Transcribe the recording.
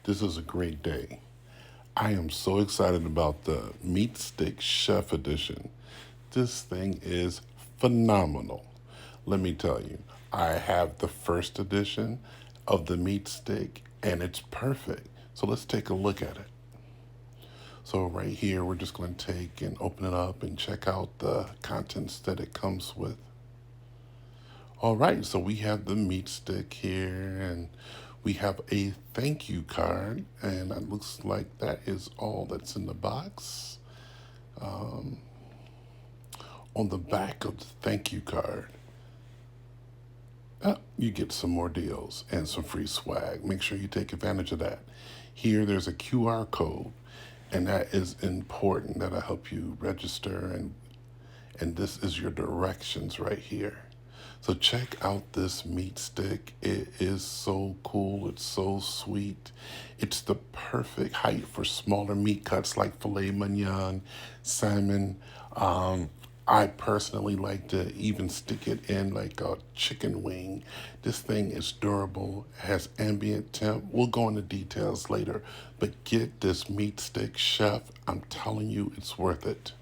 This is a great day. I am so excited about the MeatStick Chef Edition. This thing is phenomenal. Let me tell you, I have the first edition of the meat stick and it's perfect. So let's take a look at it. So right here, we're just going to take and open it up and check out the contents that it comes with. All right, so we have the meat stick here, and we have a thank you card, and it looks like that is all that's in the box. On the back of the thank you card, you get some more deals and some free swag. Make sure you take advantage of that. Here, there's a QR code, and that is important. That'll help you register, and this is your directions right here. So check out this meat stick. It is so cool. It's so sweet. It's the perfect height for smaller meat cuts like filet mignon, salmon. I personally like to even stick it in like a chicken wing. This thing is durable, has ambient temp. We'll go into details later, but get this meat stick, chef. I'm telling you, it's worth it.